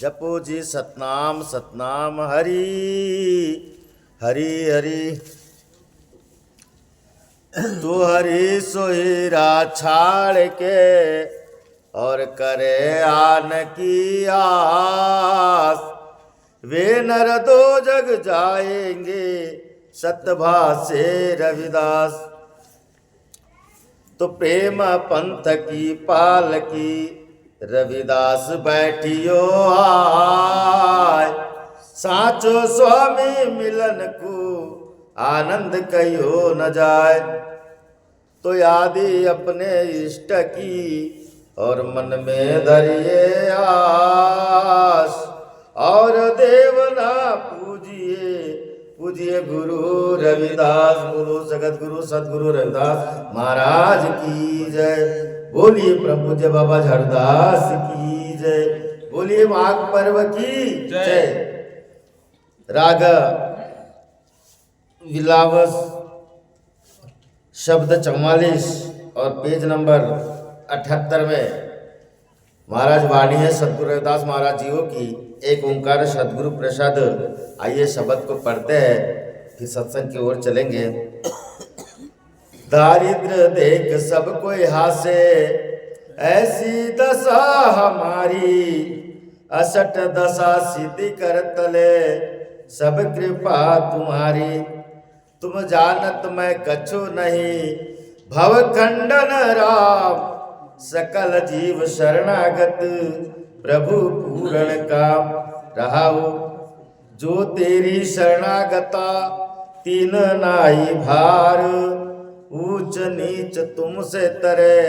जपो जी सतनाम सतनाम हरि हरि हरि। तू हरि सोहिरा छाड़ के और करे आन की आस। वे नर दो जग जाएंगे सतभा से रविदास। तो प्रेम पंथ की पालकी रविदास बैठियो आय। साचो स्वामी मिलन को आनंद कहियो न जाए। तो यादी अपने इष्ट की और मन में धरिए आस। और देवना पूजिए पूजिए गुरु रविदास। बोलो जगत गुरु सदगुरु रविदास महाराज की जय। बोलिए प्रभु पूज्य बाबा झाड़ूदास की जय। बोलिए माघ पर्व की जय। राग विलावस शब्द 44 और पेज नंबर 78 में महाराज वाणी है सदगुरु रविदास महाराज जीओ की। एक ओंकार सदगुरु प्रसाद। आइए शब्द को पढ़ते हैं फिर सत्संग की ओर चलेंगे। दारिद्र देख सब कोई हासे ऐसी दशा हमारी। असठ दशा सिद्धि कर तले सब कृपा तुम्हारी। तुम जानत मैं कछु नहीं भव खंडन राम। सकल जीव शरणागत प्रभु पूर्ण काम रहाओ। जो तेरी शरणागता तीन नाई भार। ऊंच नीच तुमसे तरे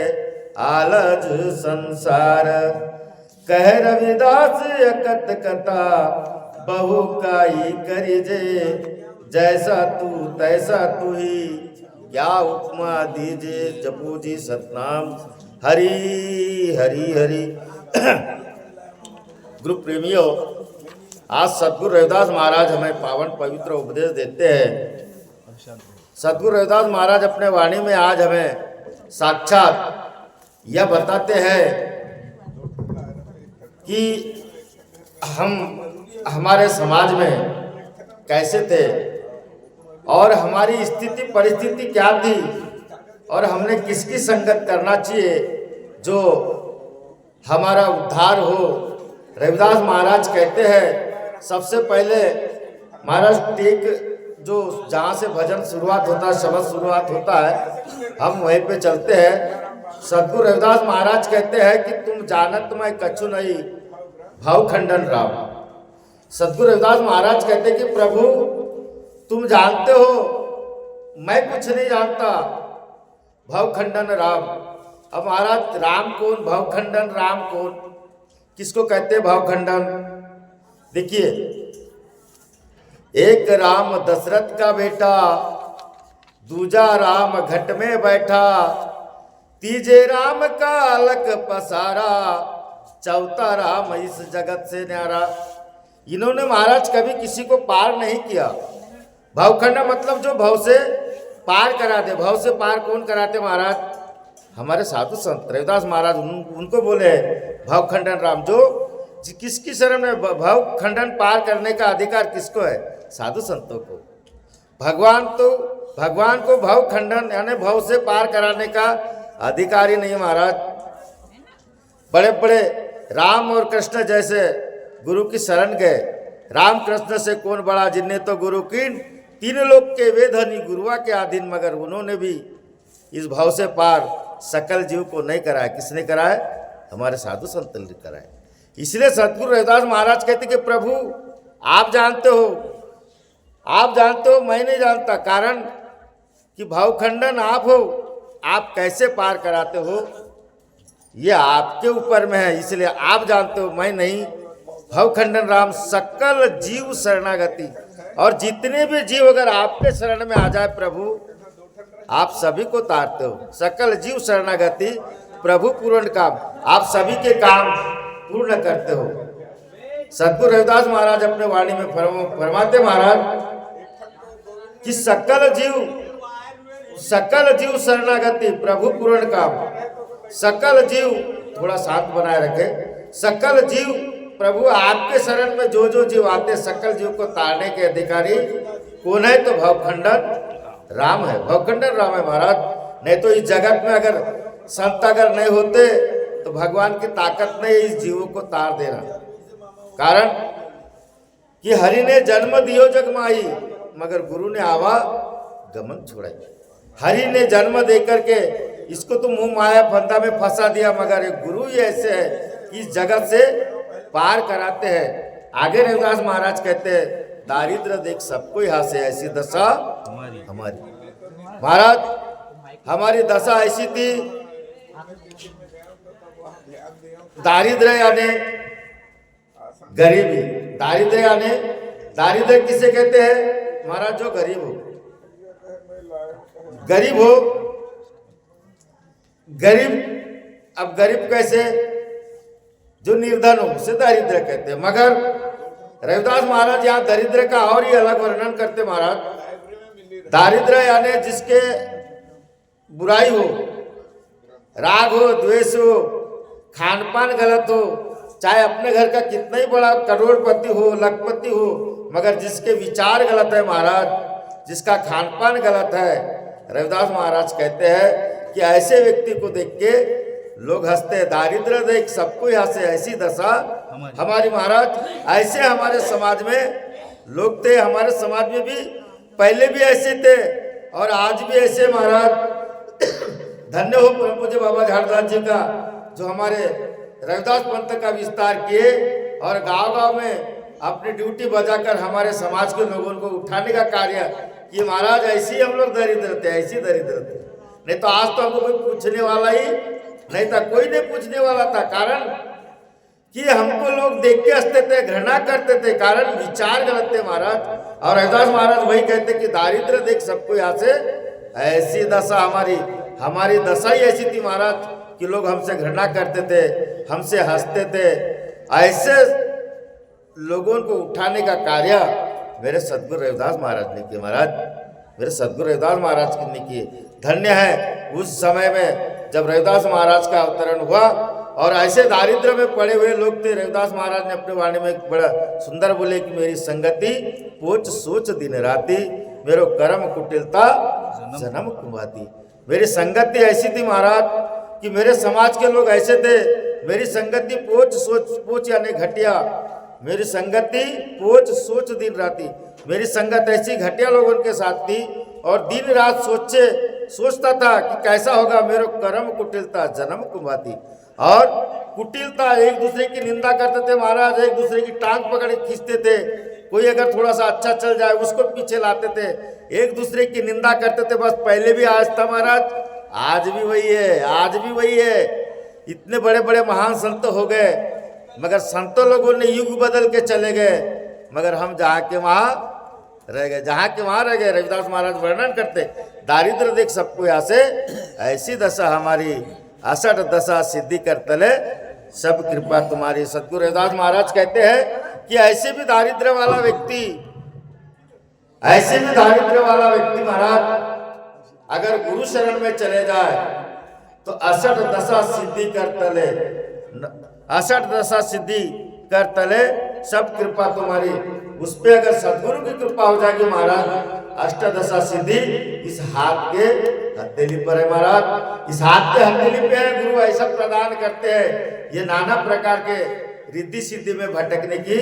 आलज संसार। कह रविदास एकत कथा बहु काई करिजे। जैसा तू तैसा तू ही क्या उपमा दीजे। जपू जी सतनाम हरि हरि हरि। गुरु प्रेमियों, आज सदगुरु रविदास महाराज हमें पावन पवित्र उपदेश देते हैं। सदगुरु रविदास महाराज अपने वाणी में आज हमें साक्षात यह बताते हैं कि हम हमारे समाज में कैसे थे और हमारी स्थिति परिस्थिति क्या थी और हमने किसकी संगत करना चाहिए जो हमारा उद्धार हो। रविदास महाराज कहते हैं सबसे पहले महाराज टेक जो जहाँ से भजन शुरुआत होता है शब्द शुरुआत होता है हम वहीं पे चलते हैं। सदगुरु रविदास महाराज कहते हैं कि तुम जानत मैं कछु नहीं भाव खंडन राम। सदगुरु रविदास महाराज कहते हैं कि प्रभु तुम जानते हो मैं कुछ नहीं जानता भाव खंडन राम। अब महाराज राम कौन भाव खंडन राम कौन किसको कहते हैं भाव खंडन। देखिए एक राम दशरथ का बेटा दूजा राम घट में बैठा। तीजे राम का अलग पसारा चौथा राम इस जगत से न्यारा। इन्होंने महाराज कभी किसी को पार नहीं किया। भावखंडन मतलब जो भव से पार करा दे। भव से पार कौन कराते महाराज हमारे साधु संत रविदास महाराज उनको बोले भावखंडन राम। जो किसकी शरण में भाव खंडन पार करने का अधिकार किसको है साधु संतों को। भगवान को भाव खंडन यानी भाव से पार कराने का अधिकार ही नहीं महाराज। बड़े बड़े राम और कृष्ण जैसे गुरु की शरण गए। राम कृष्ण से कौन बड़ा जिन्हें तो गुरु कीन। तीन लोग के वेधनी गुरुआ के अधीन मगर उन्होंने भी इस भाव से पार सकल जीव को नहीं कराया। किसने कराया हमारे साधु संत ने कराया। इसलिए सदगुरु रविदास महाराज कहते कि प्रभु आप जानते हो मैं नहीं जानता। कारण कि भावखंडन आप हो आप कैसे पार कराते हो ये आपके ऊपर में है। इसलिए आप जानते हो मैं नहीं। भावखंडन राम सकल जीव शरणागति। और जितने भी जीव अगर आपके शरण में आ जाए प्रभु आप सभी को तारते हो। सकल जीव शरणागति प्रभु पूर्ण काम आप सभी के काम पूर्ण करते हो। सदगुरु रविदास महाराज अपने वाणी में फरमाते महाराज कि सकल जीव शरणागति प्रभु पूर्ण काम। सकल जीव थोड़ा शांत बनाए रखे। सकल जीव प्रभु आपके शरण में जो जो जीव आते सकल जीव को तारने के अधिकारी कौन है? तो भवखंडन राम है, भवखंडन राम है महाराज। नहीं तो इस जगत में अगर संत अगर नहीं होते तो भगवान की ताकत नहीं इस जीवों को तार देना। कारण कि हरि ने जन्म दियो जग माई, मगर गुरु ने आवा गमन छोड़ाई। हरि ने जन्म दे करके इसको तो मुंह माया फंदा में फंसा दिया, मगर एक गुरु ही ऐसे है कि इस जगत से पार कराते हैं। आगे रविदास महाराज कहते हैं दारिद्र देख सबको यहाँ से ऐसी दशा हमारी। महाराज हमारी दशा ऐसी थी, दारिद्र यानी गरीबी। दारिद्र यानी दारिद्र किसे कहते हैं महाराज? जो गरीब हो, गरीब हो, गरीब। अब गरीब कैसे? जो निर्धन हो उसे दारिद्र कहते हैं। मगर रविदास महाराज यहाँ दरिद्र का और ही अलग वर्णन करते महाराज। दारिद्र यानी जिसके बुराई हो, राग हो, द्वेष हो, खान पान गलत हो, चाहे अपने घर का कितना ही बड़ा करोड़पति हो, लखपति हो, मगर जिसके विचार गलत है महाराज, जिसका खान पान गलत है, रविदास महाराज कहते हैं कि ऐसे व्यक्ति को देख के लोग हंसते हैं। दारिद्र देख सबको यहाँ से ऐसी दशा हमारी। महाराज ऐसे हमारे समाज में लोग थे, हमारे समाज में भी पहले भी ऐसे थे और आज भी ऐसे। महाराज धन्य हो परम पूज्य बाबा झाड़दास जी का, जो हमारे रविदास पंथ का विस्तार किए और गांव-गांव में अपनी ड्यूटी बजाकर हमारे समाज के लोगों को उठाने का कार्य किए। महाराज ऐसे ही हम लोग दरिद्र थे, ऐसी दरिद्र थे। नहीं तो आज तो हमको कोई पूछने वाला ही नहीं था, कोई नहीं पूछने वाला था। कारण कि हमको लोग देख के हंसते थे, घृणा करते थे, कारण विचार गलत थे महाराज। और रविदास महाराज वही कहते कि दारिद्र देख सबको यहाँ से ऐसी दशा हमारी। हमारी दशा ही ऐसी थी महाराज कि लोग हमसे घृणा करते थे, हमसे हंसते थे। ऐसे लोगों को उठाने का कार्य मेरे सदगुरु रविदास महाराज ने किया। महाराज मेरे सदगुरु रविदास महाराज ने किए। धन्य है उस समय में जब रविदास महाराज का अवतरण हुआ और ऐसे दारिद्र में पड़े हुए लोग थे। रविदास महाराज ने अपने वाणी में एक बड़ा सुंदर बोले कि मेरी संगति पोच सोच दिन राती, मेरो कर्म कुटिलता जन्म कुमाती। मेरी संगति ऐसी थी महाराज कि मेरे समाज के लोग ऐसे थे। मेरी संगति पोच सोच, पोच यानी घटिया, मेरी संगति पोच सोच दिन राती। मेरी संगत ऐसी घटिया लोगों के साथ थी और दिन रात सोचता था कि कैसा होगा। मेरो कर्म कुटिलता जन्म कुमाती। और कुटिलता, एक दूसरे की निंदा करते थे महाराज, एक दूसरे की टांग पकड़ के खींचते थे। कोई अगर थोड़ा सा अच्छा चल जाए उसको पीछे लाते थे, एक दूसरे की निंदा करते थे। बस पहले भी आज था महाराज, आज भी वही है, आज भी वही है। इतने बड़े बड़े महान संत हो गए, मगर संतों लोगों ने युग बदल के चले गए, मगर हम जहाँ के वहाँ रह गए, जहाँ के वहाँ रह गए। रविदास महाराज वर्णन करते दारिद्र देख सबको यहाँ से ऐसी दशा हमारी, असठ दशा सिद्धि कर तले सब कृपा तुम्हारी। सदगुरु रविदास महाराज कहते हैं कि ऐसे भी दारिद्र वाला व्यक्ति, ऐसे भी दारिद्र वाला व्यक्ति महाराज अगर गुरु शरण में चले जाए तो असठ दशा सिद्धि कर तले, असठ दशा सिद्धि कर तले सब कृपा तुम्हारी। उस पे अगर सदगुरु की कृपा हो जाएगी महाराज, अष्टदशा सिद्धि इस हाथ के हथेली पर है महाराज। इस हाथ के हथेली पे है, गुरु ऐसा प्रदान करते हैं। ये नाना प्रकार के रिद्धि सिद्धि में भटकने की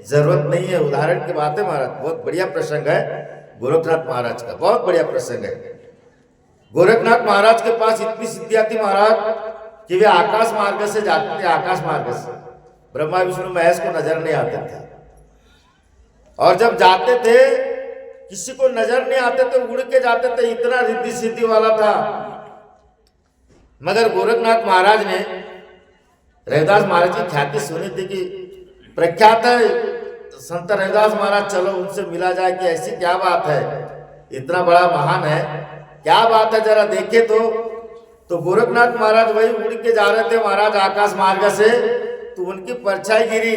जरूरत नहीं है। उदाहरण की बात है महाराज, बहुत बढ़िया प्रसंग है गोरखनाथ महाराज का, बहुत बढ़िया प्रसंग है। गोरखनाथ महाराज के पास इतनी सिद्धियां थी महाराज कि वे आकाश मार्ग से जाते थे। आकाश मार्ग से ब्रह्मा विष्णु महेश को नजर नहीं आते थे, और जब जाते थे किसी को नजर नहीं आते थे, उड़ के जाते थे। इतना रिद्धि सिद्धि वाला था। मगर गोरखनाथ महाराज ने रविदास महाराज की ख्याति सुनी थी कि प्रख्यात है संत रविदास महाराज, चलो उनसे मिला जाए कि ऐसी क्या बात है, इतना बड़ा महान है, क्या बात है जरा देखे तो गोरखनाथ महाराज वही उड़ के जा रहे थे महाराज आकाश मार्ग से। तो उनकी परछाई गिरी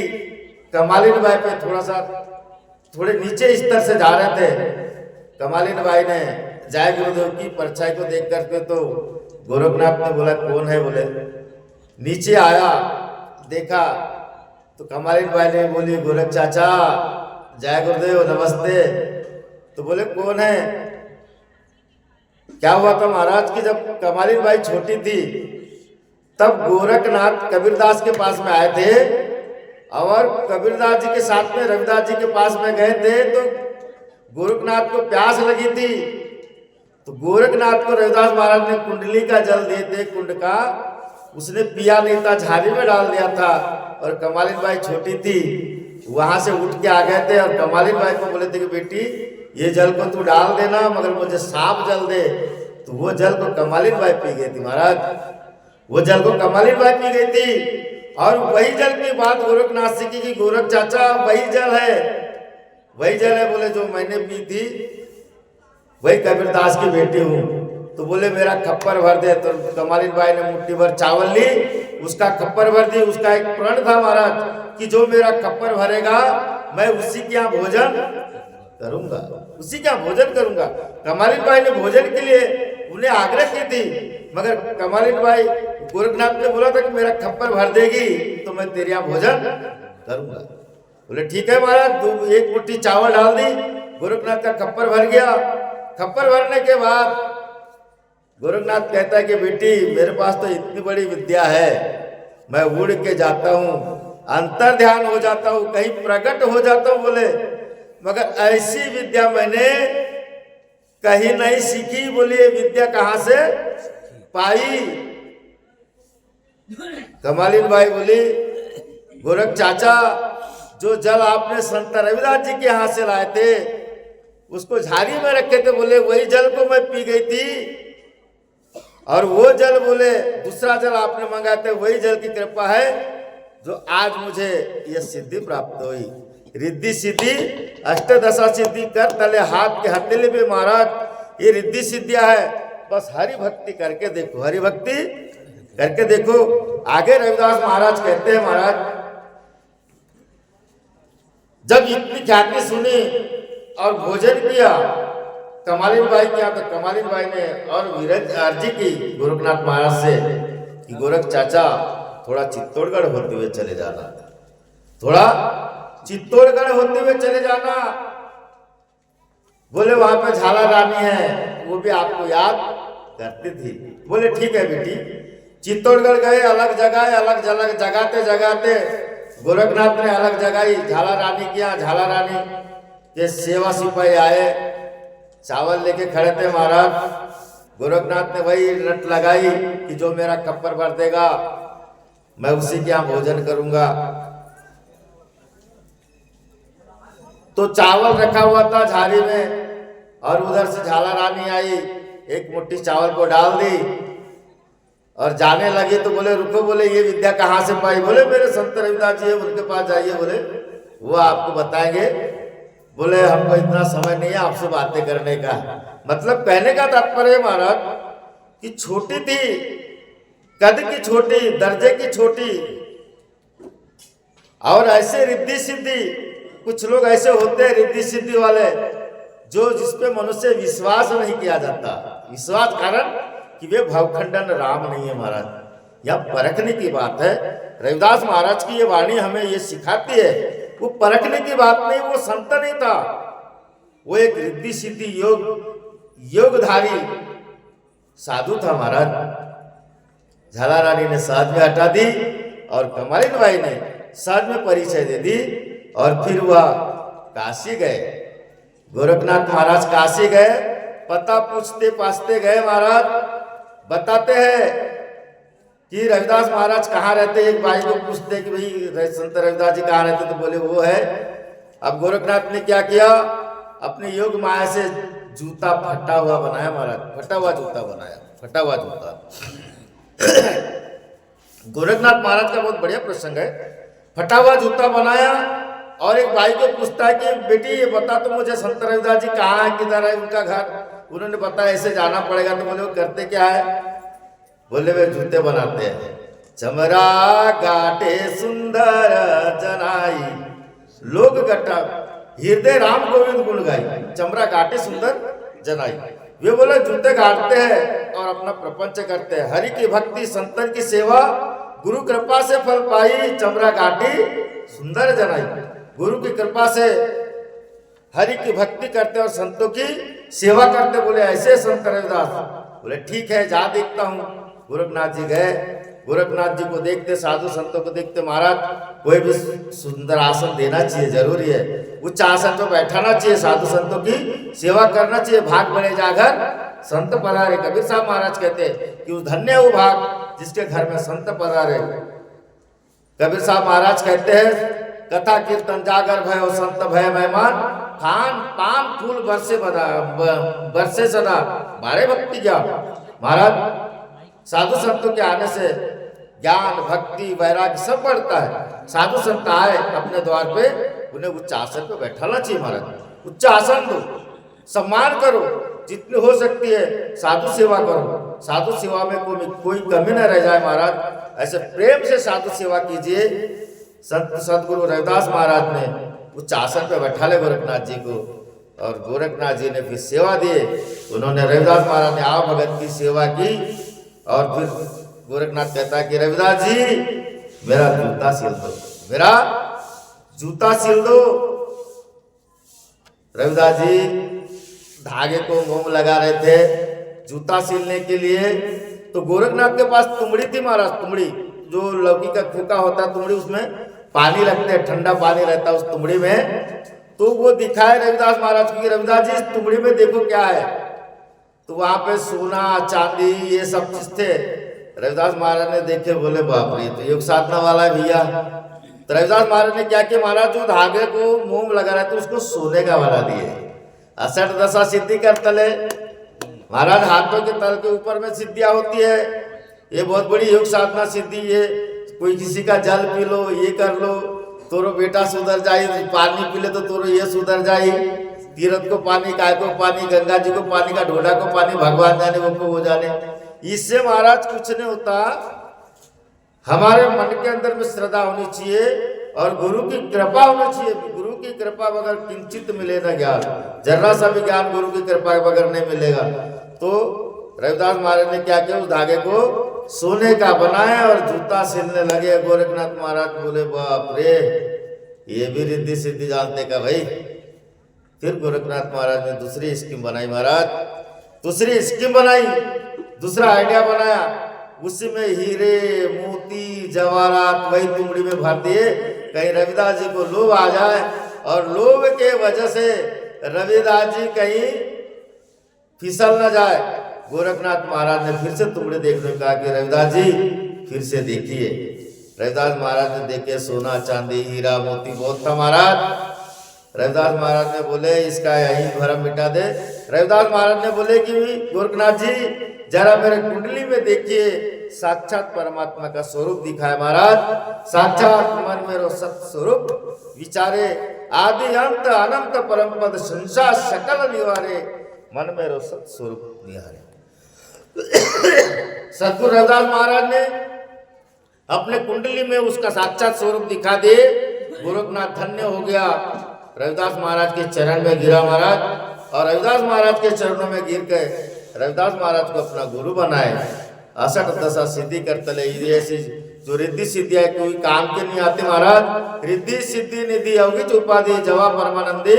कमालिन बाई पे, थोड़े नीचे स्तर से जा रहे थे। कमालिन बाई ने जय गुरुदेव की परछाई को देख करके तो गोरखनाथ ने बोला कौन है, बोले नीचे आया, देखा तो कमालिन भाई ने बोली, गोरख चाचा जय गुरुदेव नमस्ते। तो बोले कौन है? क्या हुआ था महाराज कि जब कमालिन भाई छोटी थी तब गोरखनाथ कबीरदास के पास में आए थे और कबीरदास जी के साथ में रविदास जी के पास में गए थे। तो गोरखनाथ को प्यास लगी थी तो गोरखनाथ को रविदास महाराज ने कुंडली का जल दिए थे, कुंड का। उसने पिया नहीं था, झाड़ी में डाल दिया था। और कमालिन बाई छोटी थी, वहां से उठ के आ गए थे और कमालिन बाई को बोले थे कि बेटी ये जल को तू डाल देना मगर मुझे साफ जल दे। तो वो जल को कमालिन बाई पी गई थी महाराज, वो जल को कमालिन बाई पी गई थी। और वही जल की बात गोरखनाथ से की कि गोरख चाचा वही जल है, वही जल है बोले जो मैंने पी थी, वही कबीरदास की बेटी हूँ। तो बोले मेरा खप्पर भर दे। तो कमालिन बाई ने मुट्ठी भर चावल ली, उसका खप्पर भर दी। उसका एक प्रण था महाराज कि जो मेरा खप्पर भरेगा मैं उसी के यहाँ भोजन करूंगा, उसी के यहाँ भोजन करूंगा। कमालिन बाई ने भोजन के लिए उन्हें आग्रह की थी, मगर कमालिन बाई गोरखनाथ ने बोला था कि मेरा खप्पर भर देगी तो मैं तेरे यहाँ भोजन करूंगा। बोले ठीक है महाराज। एक मुट्ठी चावल डाल दी, गोरखनाथ का खप्पर भर गया। खप्पर भरने के बाद गोरखनाथ कहता है कि बेटी मेरे पास तो इतनी बड़ी विद्या है, मैं उड़ के जाता हूँ, अंतर ध्यान हो जाता हूँ, कहीं प्रकट हो जाता हूँ। बोले मगर ऐसी विद्या मैंने कहीं नहीं सीखी। बोली ये विद्या कहाँ से पाई? कमालिन बाई बोली गोरख चाचा जो जल आपने संत रविदास जी के यहाँ से लाए थे उसको झाड़ी में रखे थे, बोले वही जल को मैं पी गई थी। और वो जल बोले दूसरा जल आपने मंगाए थे, वही जल की कृपा है जो आज मुझे ये सिद्धि प्राप्त हुई। रिद्धि सिद्धि अष्टदशा सिद्धि कर तले हाथ के हथेली में महाराज ये रिद्धि सिद्धियां है। बस हरि भक्ति करके देखो, हरि भक्ति करके देखो। आगे रविदास महाराज कहते हैं महाराज जब इतनी ख्याति सुनी और भोजन किया कमालिन बाई किया तो कमालिन बाई ने और विरज अर्जी की गोरखनाथ महाराज से कि गोरख चाचा थोड़ा चित्तौड़गढ़ होते हुए चले जाना, थोड़ा चित्तौड़गढ़ होते हुए चले जाना। बोले वहां पे झाला रानी है, वो भी आपको याद करती थी। बोले ठीक है बेटी। चित्तौड़गढ़ गए, अलग जगह अलग जगह जगाते जगाते गोरखनाथ ने अलग जगाई झाला रानी किया। झाला रानी के सेवा सिपाही आए, चावल लेके खड़े थे महाराज। गोरखनाथ ने वही रट लगाई कि जो मेरा खप्पर भर देगा मैं उसी के यहाँ भोजन करूंगा। तो चावल रखा हुआ था झाड़ी में और उधर से झाला रानी आई, एक मुट्ठी चावल को डाल दी और जाने लगी। तो बोले रुको, बोले ये विद्या कहाँ से पाई? बोले मेरे संत रविदास जी है, उनके पास जाइए, बोले वो आपको बताएंगे। बोले हमको इतना समय नहीं है आपसे बातें करने का। मतलब कहने का तात्पर्य महाराज कि छोटी थी, कद की छोटी, दर्जे की छोटी, और ऐसे रिद्धि सिद्धि। कुछ लोग ऐसे होते हैं रिद्धि सिद्धि वाले जो जिसपे मनुष्य विश्वास नहीं किया जाता। विश्वास कारण कि वे भवखंडन राम नहीं है महाराज। यह परखने की बात है। रविदास महाराज की ये वाणी हमें ये सिखाती है, वो परखने की बात नहीं, वो संत नहीं था, वो एक रिद्धि सिद्धि योगधारी साधु था महाराज। झाला रानी ने साथ में हटा दी और कमालिन बाई ने साथ में परिचय दे दी और फिर वह काशी गए। गोरखनाथ महाराज काशी गए, पता पूछते पाछते गए महाराज। बताते हैं कि रविदास महाराज कहाँ रहते। एक भाई को पूछते कि भाई संत रविदास जी कहाँ रहते, तो बोले वो है। अब गोरखनाथ ने क्या किया, अपने योग माया से जूता फटा हुआ बनाया महाराज, फटा हुआ जूता बनाया, फटा हुआ जूता। गोरखनाथ महाराज का बहुत बढ़िया प्रसंग है। फटा हुआ जूता बनाया और एक भाई को पूछता है कि बेटी ये बता तो मुझे संत रविदास जी कहाँ है, किधर है उनका घर। उन्होंने बताया ऐसे जाना पड़ेगा। तो बोले वो करते क्या है? बोले वे जूते बनाते हैं। चमरा गाटे सुंदर जनाई लोग गटा हृदय राम गोविंद गुण गाई। चमरा गाटे सुंदर जनाई, वे बोले जूते गाड़ते हैं और अपना प्रपंच करते हैं। हरि की भक्ति संतन की सेवा गुरु कृपा से फल पाई, चमरा गाटी सुंदर जनाई। गुरु की कृपा से हरि की भक्ति करते और संतों की सेवा करते। बोले ऐसे संत रविदास। बोले ठीक है, जा देखता हूँ। गोरखनाथ जी गए। गोरखनाथ जी को देखते, साधु संतों को देखते, महाराज कोई भी सुंदर आसन देना चाहिए, जरूरी है। उच्च आसन पर बैठाना चाहिए, साधु संतों की सेवा करना चाहिए। भाग बड़े जागर संत पधारे। कबीर साहब महाराज कहते कि उस धन्य वो भाग जिसके घर में संत पधारे। कबीर साहब महाराज कहते हैं कथा कीर्तन जागर भय और संत भय मेहमान, खान पान फूल बरसे सदा मारे भक्ति ज्ञान। महाराज साधु संतों के आने से ज्ञान भक्ति वैराग्य सब बढ़ता है। साधु संत आए अपने द्वार पे, उन्हें उच्च आसन पे बैठाना चाहिए। महाराज उच्च आसन दो, सम्मान करो, जितनी हो सकती है साधु सेवा करो। साधु सेवा में कोई कमी न रह जाए। महाराज ऐसे प्रेम से साधु सेवा कीजिए। संत सदगुरु रविदास महाराज ने उच्च आसन पे बैठा ले गोरखनाथ जी को, और गोरखनाथ जी ने फिर सेवा दिए। उन्होंने रविदास महाराज ने आओ भगत की सेवा की। और फिर गोरखनाथ कहता है कि रविदास जी मेरा जूता सिल दो, मेरा जूता सिल दो। रविदास जी धागे को मोम लगा रहे थे जूता सिलने के लिए। तो गोरखनाथ के पास तुमड़ी थी महाराज। तुमड़ी जो लौकी का खोखा होता है, तुमड़ी, उसमें पानी रखते हैं, ठंडा पानी रहता है उस तुमड़ी में। तो वो दिखाए रविदास महाराज को कि रविदास जी इस तुमड़ी में देखो क्या है। तो वहां पे सोना चांदी ये सब चीज थे। रविदास महाराज ने देखे, बोले बाप रे, तो योग साधना वाला है भैया। तो रविदास महाराज ने क्या किया, महाराज जो धागे को मोम लगा रहे थे उसको सोने का बना दिए। 68 दशा सिद्धि कर तले। महाराज हाथों के तल के ऊपर में सिद्धियां होती है। ये बहुत बड़ी योग साधना सिद्धि है। कोई किसी का जल पी लो, ये कर लो, तोरो बेटा सुधर जाए। पानी पी ले तो तोरो ये सुधर जाए। तीरथ को पानी, काय को पानी, गंगा जी को पानी, का ढोला को पानी, भगवान जाने वो को जाने। इससे महाराज कुछ नहीं होता। हमारे मन के अंदर में श्रद्धा होनी चाहिए और गुरु की कृपा होनी चाहिए। गुरु की कृपा बगैर किंचित मिले ना ज्ञान, जरा सा भी ज्ञान गुरु की कृपा बगैर नहीं मिलेगा। तो रविदास महाराज ने क्या किया, उस धागे को सोने का बनाया और जूता सिलने लगे। गोरखनाथ महाराज बोले बाप रे, ये भी रिद्धि सिद्धि जानते का भाई। फिर गोरखनाथ महाराज ने दूसरी स्कीम बनाई। महाराज दूसरी स्कीम बनाई, दूसरा आइडिया बनाया। उसी में हीरे मोती जवाहरात वही तुमड़ी में भर दिए। कहीं रविदास जी को लोभ आ जाए और लोभ के वजह से रविदास जी कहीं फिसल न जाए। गोरखनाथ महाराज ने फिर से तुमड़े देखने को कहा कि रविदास जी फिर से देखिए। रविदास महाराज ने देखे, सोना चांदी हीरा मोती बहुत था महाराज। रविदास महाराज ने बोले इसका यही भरम मिटा दे। रविदास महाराज ने बोले कि गोरखनाथ जी जरा मेरे कुंडली में देखिए, साक्षात परमात्मा का स्वरूप दिखा है महाराज। साक्षात मन मेरो सत स्वरूप विचारे, आदि अंत अनंत परम पद संसार सकल निवारे, मन मेरो सत स्वरूप निहारे। सतगुरु रविदास महाराज ने अपने कुंडली में उसका साक्षात स्वरूप दिखा दे। गोरखनाथ धन्य हो गया। रविदास महाराज के चरण में गिरा महाराज, और रविदास महाराज के चरणों में गिर के रविदास महाराज को अपना गुरु बनाए। 68 दशा सिद्धि करते ले। ऐसी जो रिद्धि सिद्धि है कोई काम के नहीं आते महाराज। रिद्धि सिद्धि निधि अवगित उपाधि जवा परमानंदी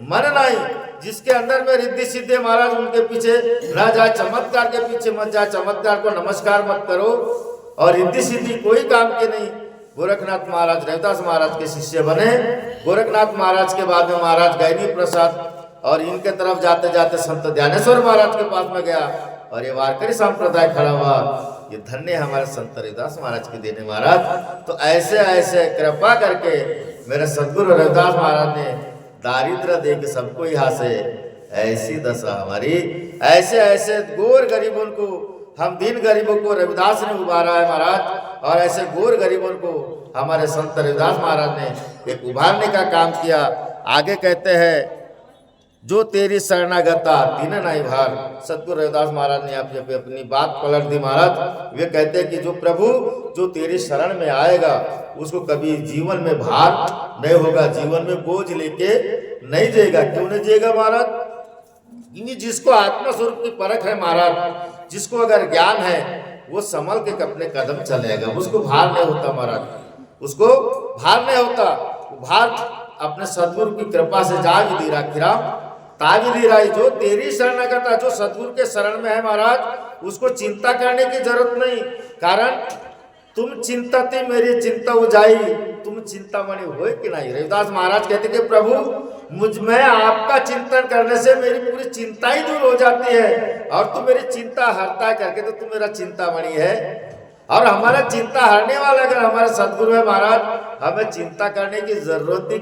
मन नहीं। जिसके अंदर में रिद्धि सिद्धि महाराज, उनके पीछे ना जाए, चमत्कार के पीछे मत जाए, चमत्कार को नमस्कार मत करो। और रिद्धि सिद्धि कोई काम के नहीं। गोरखनाथ महाराज रविदास महाराज के शिष्य बने। गोरखनाथ महाराज के बाद में महाराज गैनी प्रसाद, और इनके तरफ जाते जाते संत ज्ञानेश्वर महाराज के पास में गया, और ये वारकरी संप्रदाय खड़ा हुआ। ये धन्य हमारे संत रविदास महाराज के देने महाराज। तो ऐसे ऐसे कृपा करके मेरे सदगुरु रविदास महाराज ने दारिद्र दे के सबको यहाँ से ऐसी दशा हमारी, ऐसे ऐसे गोर गरीबों को, हम दीन गरीबों को रविदास ने उबारा है महाराज। और ऐसे गोर गरीबों को हमारे संत रविदास महाराज ने एक उभारने का काम किया। आगे कहते हैं जो तेरी शरणागता तीन नहीं भार। सतगुरु रविदास महाराज ने अपनी बात पलट दी महाराज। वे कहते हैं कि जो प्रभु जो तेरी शरण में आएगा उसको कभी जीवन में भार नहीं होगा, जीवन में बोझ लेके नहीं जाएगा। क्यों नहीं जाएगा महाराज? जिसको आत्मा स्वरूप की परख है महाराज, जिसको अगर ज्ञान है वो संभल के अपने कदम चलेगा, उसको भार नहीं होता महाराज। उसको भार नहीं होता। भार अपने सदगुरु की कृपा से जा भी धीरा खिरा ता भी धीरा। जो तेरी शरण था, जो सदगुरु के शरण में है महाराज, उसको चिंता करने की जरूरत नहीं। कारण तुम चिंता थी मेरी चिंता हो जाई, तुम चिंतामणि हो कि नहीं। रविदास महाराज कहते कि प्रभु मुझ में आपका चिंतन करने से मेरी पूरी चिंता ही दूर हो जाती है, और तू मेरी चिंता हरता करके तो तू मेरा चिंतामणि है। और हमारा चिंता हरने वाला अगर हमारे सदगुरु है महाराज, हमें चिंता करने की जरूरत ही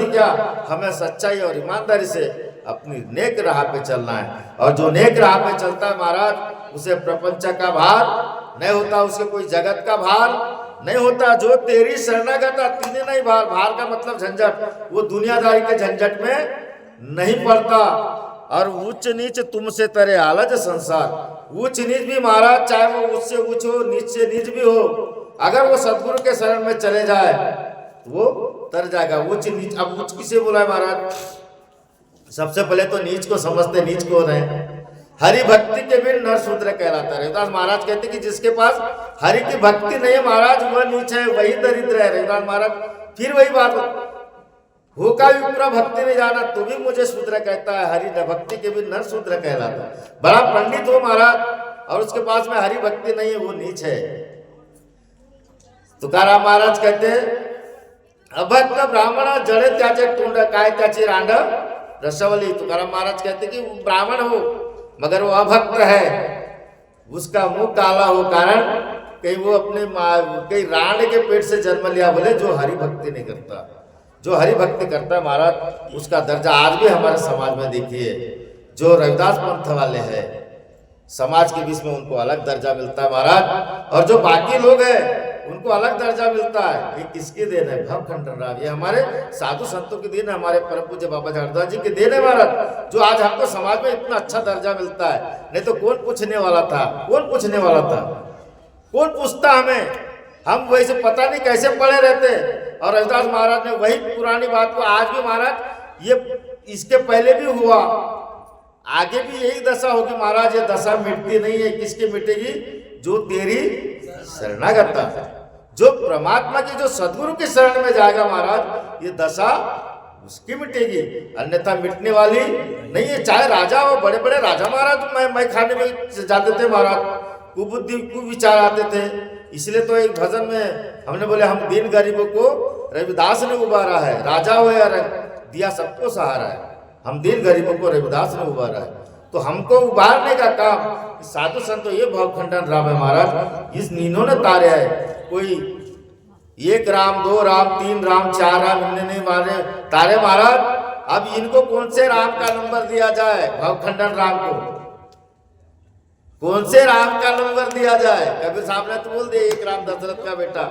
क्या। हमें सच्चाई और ईमानदारी से अपनी नेक राह पे चलना है, और जो नेक राह पे चलता है महाराज, उसे प्रपंच का भार नहीं होता, उसे कोई जगत का भार नहीं होता। जो तेरी शरणागत तीने नहीं भार का मतलब झंझट, वो दुनियादारी के झंझट में नहीं पड़ता। और उच्च नीच तुमसे तरे आलज संसार। उच्च नीच भी महाराज, चाहे वो उससे उच्च हो, नीच से नीच भी हो, अगर वो सदगुरु के शरण में चले जाए तो वो तर जाएगा। उच्च नीच, अब उच्च किसे बोला है महाराज? सबसे पहले तो नीच को समझते, नीच कौन है? हरि भक्ति के बिन नर शूद्र कहलाता है। रविदास महाराज कहते कि जिसके पास हरि की भक्ति नहीं है महाराज, वह नीच है, वही दरिद्र है। रविदास महाराज फिर वही बात, हो का विप्र भक्ति नहीं जाना तो भी मुझे शूद्र कहता है, हरि न भक्ति के बिन नर शूद्र कहलाता है। बड़ा पंडित हो महाराज और उसके पास में हरि भक्ति नहीं है, वो नीच है। तुकाराम महाराज कहते अभक्त ब्राह्मण जड़े त्याचे टूंड काय त्याची रांड रसवली। तुकाराम महाराज कहते कि वो ब्राह्मण हो मगर वो अभक्त है, उसका मुंह काला हो, कारण कहीं वो अपने कहीं राण के पेट से जन्म लिया। बोले जो हरि भक्ति नहीं करता, जो हरि भक्ति करता है महाराज, उसका दर्जा आज भी हमारे समाज में देखिए। जो रविदास पंथ वाले हैं समाज के बीच में उनको अलग दर्जा मिलता है महाराज, और जो बाकी लोग हैं उनको अलग दर्जा मिलता है। ये किसकी देन है? भव खंडन राम, ये हमारे साधु संतों की देन है, हमारे परम पूज्य बाबा हरदास जी की देन है महाराज, जो आज हमको समाज में इतना अच्छा दर्जा मिलता है। नहीं तो कौन पूछने वाला था? कौन पूछता हमें? हम वैसे पता नहीं कैसे पड़े रहते। और रविदास महाराज ने वही पुरानी बात को आज भी महाराज, ये इसके पहले भी हुआ, आगे भी यही दशा होगी महाराज। ये दशा मिटती नहीं है। किसकी मिटेगी? जो तेरी शरणागत, जो परमात्मा की, जो सदगुरु के शरण में जाएगा महाराज, ये दशा उसकी मिटेगी, अन्यथा मिटने वाली नहीं है। चाहे राजा हो, बड़े बड़े राजा महाराज मैं खाने में जाते थे महाराज, कुबुद्धि कुविचार आते थे। इसलिए तो एक भजन में हमने बोले हम दीन गरीबों को रविदास ने उबारा है, राजा हो या दिया सबको सहारा है। हम दीन गरीबों को रविदास ने उबारा है, तो हमको उबारने का काम साधु संतों ये भवखंडन राम है महाराज, इस नीनों ने तारे है। कोई 1 राम 2 राम 3 राम 4 राम इनने नहीं मारे तारे महाराज। अब इनको कौन से राम का नंबर दिया जाए? भवखंडन राम को कौन से राम का नंबर दिया जाए? कबीर साहब ने तो बोल दिया 1 राम दशरथ का बेटा,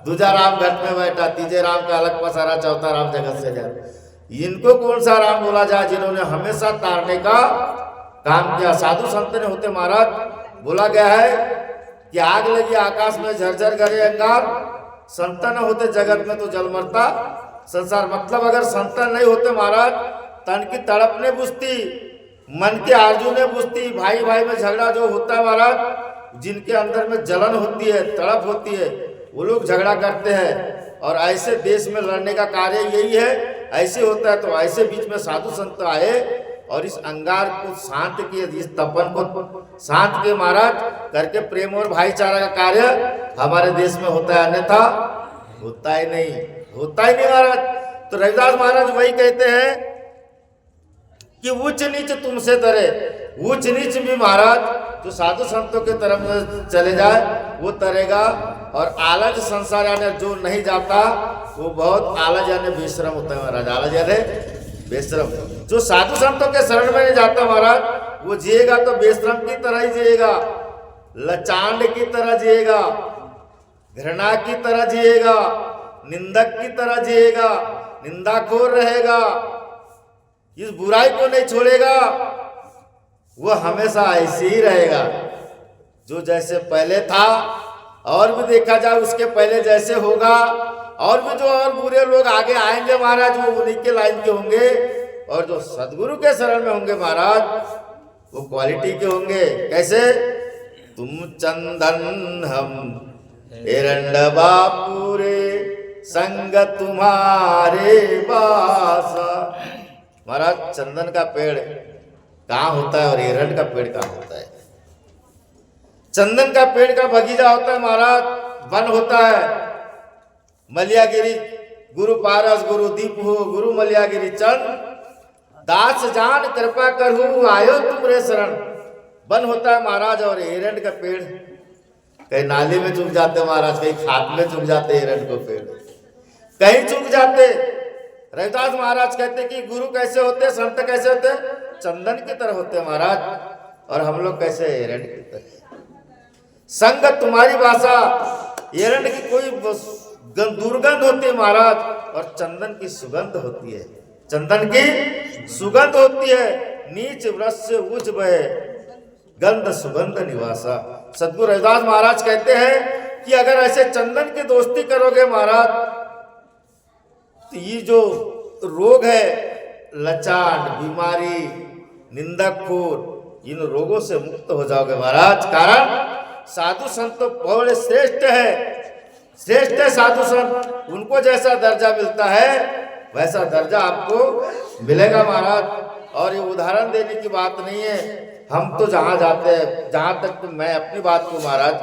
दूजा राम घट में बैठा, तीजे राम का अलग पसारा, चौथा राम जगत से जाए। इनको कौन सा राम बोला जाए जिन्होंने हमेशा तारने का काम किया? साधु संत ने होते महाराज। बोला गया है कि आग लगी आकाश में झरझर करे अंगार, संत न होते जगत में तो जल मरता संसार। मतलब अगर संत नहीं होते महाराज, तन की तड़प ने बुझती, मन के आरजू ने बुझती। भाई भाई में झगड़ा जो होता है महाराज, जिनके अंदर में जलन होती है, तड़प होती है, वो लोग झगड़ा करते हैं। और ऐसे देश में लड़ने का कार्य यही है, ऐसे होता है। तो ऐसे बीच में साधु संत आए और इस अंगार को शांत किए, इस तपन को शांत किए महाराज, करके प्रेम और भाईचारा का कार्य हमारे देश में होता है, अन्यथा होता ही नहीं महाराज। तो रविदास महाराज वही कहते हैं कि उच्च नीच तुमसे तरे। उच्च नीच भी महाराज जो साधु संतों के तरफ चले जाए वो तरेगा, और आलज संसार यानी जो नहीं जाता वो बहुत आलज यानी बेशरम होता है महाराज। आलज यानी बेशरम, जो साधु संतों के शरण में नहीं जाता महाराज, वो जिएगा तो बेशरम की तरह ही जिएगा, लचांड की तरह जिएगा, घृणा की तरह जिएगा, निंदक की तरह जिएगा, निंदाखोर रहेगा, इस बुराई को नहीं छोड़ेगा। वो हमेशा ऐसे ही रहेगा जो जैसे पहले था, और भी देखा जाए उसके पहले जैसे होगा, और भी जो और बुरे लोग आगे आएंगे महाराज, वो उन्हीं के लाइन के होंगे। और जो सदगुरु के शरण में होंगे महाराज, वो क्वालिटी के होंगे। कैसे? तुम चंदन हम एरंड बापू रे संग तुम्हारे बासा। महाराज चंदन का पेड़ कहाँ होता है और एरंड का पेड़ कहाँ होता है? चंदन का पेड़ का बगीचा होता है महाराज, वन होता है। मलियागिरी गुरु पारस गुरु दीप हो, गुरु मलियागिरी चंद दास जान कृपा करहु आयो तुमरे शरण, वन होता है महाराज। और एरंड का पेड़ कहीं नाली में चुग जाते महाराज, कहीं खाद में चुग जाते एरंड को पेड़, कहीं चुग जाते। रविदास महाराज कहते कि गुरु कैसे होते, संत कैसे होते? चंदन की तरह होते महाराज। और हम लोग कैसे? एरंड की तरह। संग तुम्हारी भाषा, एरंड की कोई दुर्गंध होती है महाराज, और चंदन की सुगंध होती है, चंदन की सुगंध होती है। नीच वृक्ष से उच्च बहे गंध सुगंध निवासा। सद्गुरु रविदास महाराज कहते हैं कि अगर ऐसे चंदन की दोस्ती करोगे महाराज, तो ये जो रोग है, लचाट, बीमारी, निंदक, इन रोगों से मुक्त हो जाओगे महाराज। कारण साधु संत तो बड़े श्रेष्ठ है, श्रेष्ठ है साधु संत। उनको जैसा दर्जा मिलता है वैसा दर्जा आपको मिलेगा महाराज। और ये उदाहरण देने की बात नहीं है, हम तो जहाँ जाते हैं, जहाँ तक तो मैं अपनी बात को महाराज,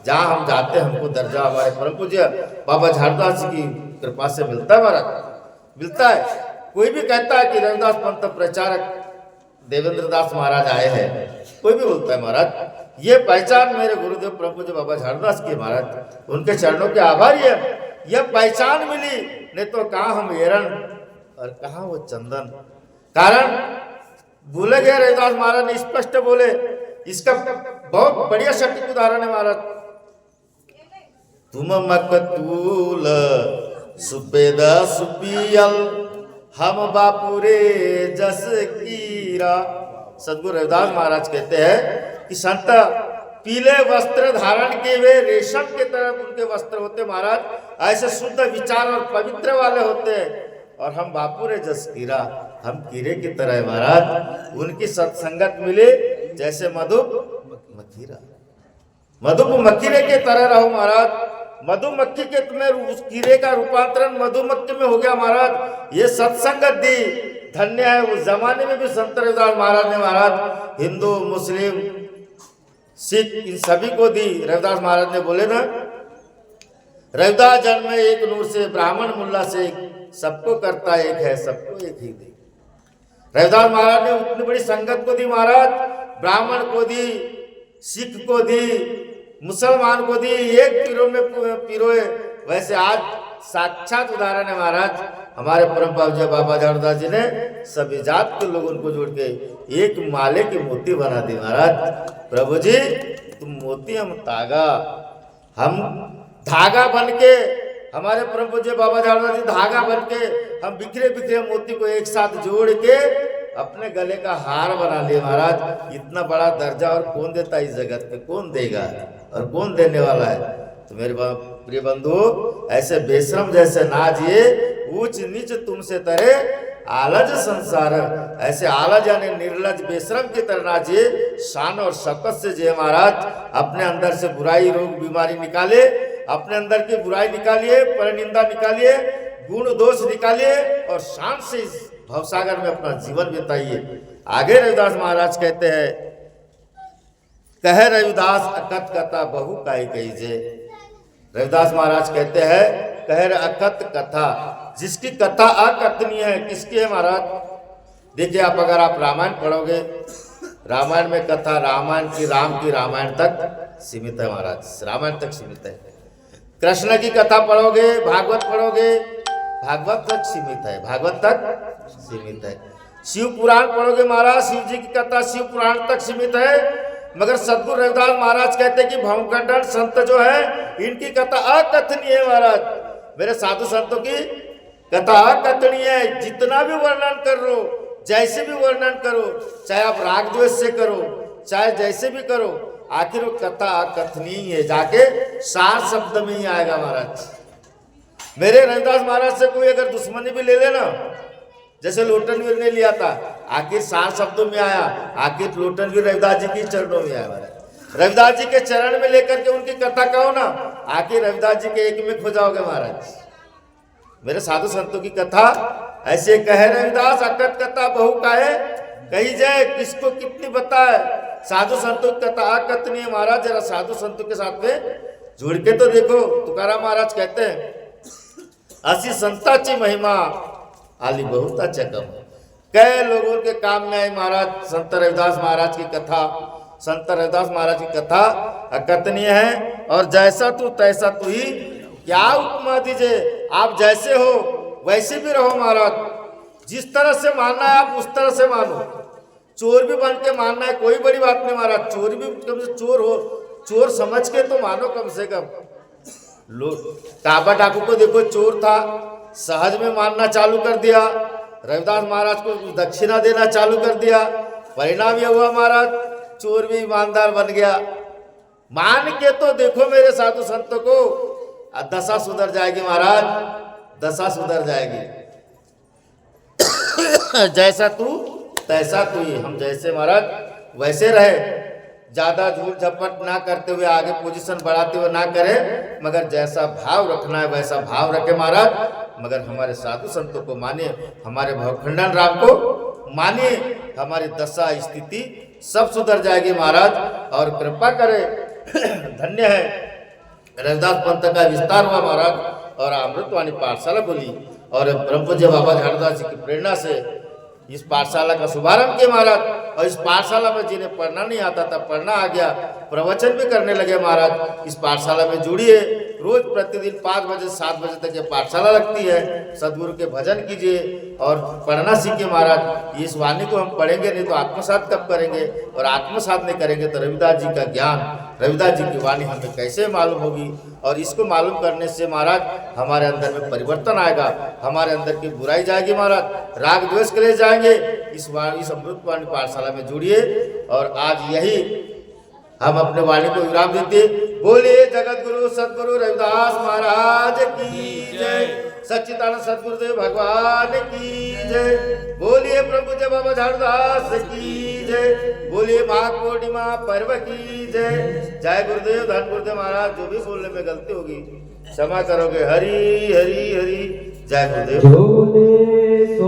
जहाँ हम जाते हैं हमको दर्जा हमारे परम पूज्य बाबा झाड़दास की कृपा से मिलता है महाराज, मिलता है। कोई भी कहता है कि रविदास पंथ प्रचारक देवेंद्र दास महाराज आए हैं, कोई भी बोलता है महाराज, ये पहचान मेरे गुरुदेव परम पूज्य बाबा झाड़दास की महाराज, उनके चरणों के आभारी है। यह पहचान मिली, नहीं तो कहाँ हम एरंड और कहाँ वो चंदन। कारण भूले गए रविदास महाराज ने स्पष्ट बोले। इसका बहुत बढ़िया सटीक उदाहरण है महाराज। तुम मकतूल सुबेद सुपियल हम बापुरे जस कीरा। सद्गुरु रविदास महाराज कहते हैं कि संत पीले वस्त्र धारण किए हुए रेशम के तरह उनके वस्त्र होते महाराज, ऐसे शुद्ध विचार और पवित्र वाले होते हैं। और हम बापू रे जस कीरा, हम कीरे की तरह है महाराज। उनकी सत्संगत मिले जैसे मधु मक्खीरा, मधु मक्खीरे के तरह रहो महाराज। मधुमक्खी के तुम्हें उस कीड़े का रूपांतरण मधुमक्खी में हो गया महाराज। ये सत्संगत दी धन्य है। उस जमाने में भी संत रविदास महाराज ने महाराज हिंदू मुस्लिम सिख इन सभी को दी। रविदास महाराज ने बोले ना, रविदास जन्म एक नूर से, ब्राह्मण मुल्ला से, सबको करता एक है, सबको एक ही दे। रविदास महाराज ने उतनी बड़ी संगत को दी महाराज, ब्राह्मण को दी, सिख को दी, मुसलमान को दी, एक पीरों में पिरोए। वैसे आज साक्षात उदाहरण है महाराज, हमारे परम पूज्य बाबा झाड़दास जी ने सभी जात के लोगों को जोड़ के एक माले की मोती बना दी महाराज। प्रभु जी तुम मोती, हम धागा, हम धागा बन के, हमारे परम पूज्य बाबा झाड़दास जी धागा बन के, हम बिखरे बिखरे मोती को एक साथ जोड़ के अपने गले का हार बना लिए महाराज। इतना बड़ा दर्जा और कौन देता है इस जगत में, कौन देगा और कौन देने वाला है? तो मेरे प्रिय बंधु, ऐसे बेशरम जैसे ना जिए, ऊंच नीच तुमसे तरे आलज संसार। ऐसे आलज यानी निर्लज बेशरम की तरह ना जिए, शान और शौकत से जिए महाराज। अपने अंदर से बुराई रोग बीमारी निकाले, अपने अंदर की बुराई निकालिए, परनिंदा निकालिए, गुण दोष निकालिए और शान से इस भवसागर में अपना जीवन बिताइए। आगे रविदास महाराज कहते हैं, कह रविदास अकथ कथा बहु काई कहीजे। रविदास महाराज कहते हैं, कह अकथ कथा, जिसकी कथा अकथनीय है, किसकी है महाराज? देखिए आप, अगर आप रामायण पढ़ोगे, रामायण में कथा रामायण की, राम की रामायण तक सीमित है महाराज, रामायण तक सीमित है। कृष्ण की कथा पढ़ोगे, भागवत पढ़ोगे, भागवत तक सीमित है, भागवत तक सीमित है। शिव पुराण पढ़ोगे महाराज, शिव जी की कथा शिव पुराण तक सीमित है। मगर सद्गुरु रविदास महाराज कहते हैं कि भवकंडन संत जो है, इनकी कथा अकथनीय है महाराज। मेरे साधु संतों की कथा अकथनीय है। जितना भी वर्णन कर लो, जैसे भी वर्णन करो, चाहे आप राग द्वेष से करो, चाहे जैसे भी करो, आखिर वो कथा अकथनीय है, जाके सार शब्द में ही आएगा महाराज। मेरे रविदास महाराज से कोई अगर दुश्मनी भी ले लेना, जैसे लोटनवीर ने लिया था, आखिर सार शब्दों में आया, आखिर लोटनवीर रविदास जी के चरणों में आया महाराज। रविदास जी के चरण में लेकर के उनकी कथा कहो ना, आके रविदास जी के एक में खो जाओगे महाराज। मेरे साधु संतों की कथा ऐसे कहे रविदास, अकत कथा बहु काहे कही जाए, किसको कितनी बताए। साधु संतों की कथा अकत नहीं है महाराज, जरा साधु संतों के साथ में जुड़ के तो देखो। तुकाराम महाराज कहते हैं, असी संताची महिमा आली बहुता चकम। कई लोगों के काम में आई महाराज संत रविदास महाराज की कथा। संत रविदास महाराज की कथा अकथनीय है। और जैसा तू तैसा तू ही, क्या उपमा दीजिए, आप जैसे हो वैसे भी रहो महाराज। जिस तरह से मानना है आप उस तरह से मानो। चोर भी बन के मानना है कोई बड़ी बात नहीं महाराज, चोर भी कम से चोर हो, चोर समझ के तो मानो कम से कम। लोग काबा डाकू को देखो, चोर था, सहज में मानना चालू कर दिया। रविदास महाराज को दक्षिणा देना चालू कर दिया, परिणाम यह हुआ महाराज चोर भी ईमानदार बन गया। मान के तो देखो मेरे साधु संतों को, दशा सुधर जाएगी महाराज, दशा सुधर जाएगी। जैसा तू तैसा तू ही, हम जैसे महाराज वैसे रहे। ज्यादा झूठ झपट ना करते हुए, आगे पोजीशन बढ़ाते हुए ना करे, मगर जैसा भाव रखना है वैसा भाव रखे महाराज। मगर हमारे साधु संतों को मानिए, हमारे भवखंडन राम को मानिए, हमारी दशा स्थिति सब सुधर जाएगी महाराज। और कृपा करे, धन्य है रविदास पंथ का विस्तार हुआ महाराज, और अमृतवाणी पाठशाला बोली, और ब्रह्म पूज्य बाबा झाड़ूदास जी की प्रेरणा से इस पाठशाला का शुभारंभ किया महाराज। और इस पाठशाला में जिन्हें पढ़ना नहीं आता था पढ़ना आ गया, प्रवचन भी करने लगे महाराज। इस पाठशाला में जुड़िए, रोज प्रतिदिन 5 बजे से 7 बजे तक ये पाठशाला लगती है। सदगुरु के भजन कीजिए और पढ़ना सीखिए महाराज। इस वाणी को हम पढ़ेंगे नहीं तो आत्मसात कब करेंगे, और आत्मसात नहीं करेंगे तो रविदास जी का ज्ञान, रविदास जी की वाणी हमें कैसे मालूम होगी। और इसको मालूम करने से महाराज हमारे अंदर में परिवर्तन आएगा, हमारे अंदर की बुराई जाएगी महाराज, राग द्वेष के लिए जाएंगे। इस अमृतवाणी पाठशाला में जुड़िए। और आज यही हम अपने वाणी को विराम देते। बोलिए जगत गुरु सदगुरु रविदास महाराज की जय, सच्चिदानंद सदगुरुदेव भगवान की जय। बोलिए प्रभु जय बाबा झाड़ूदास की जय। बोलिए माघ पूर्णिमा पर्व की जय। जय गुरुदेव, धन गुरुदेव महाराज। जो भी बोलने में गलती होगी क्षमा करोगे। हरि हरि हरि। जय गुरुदेव।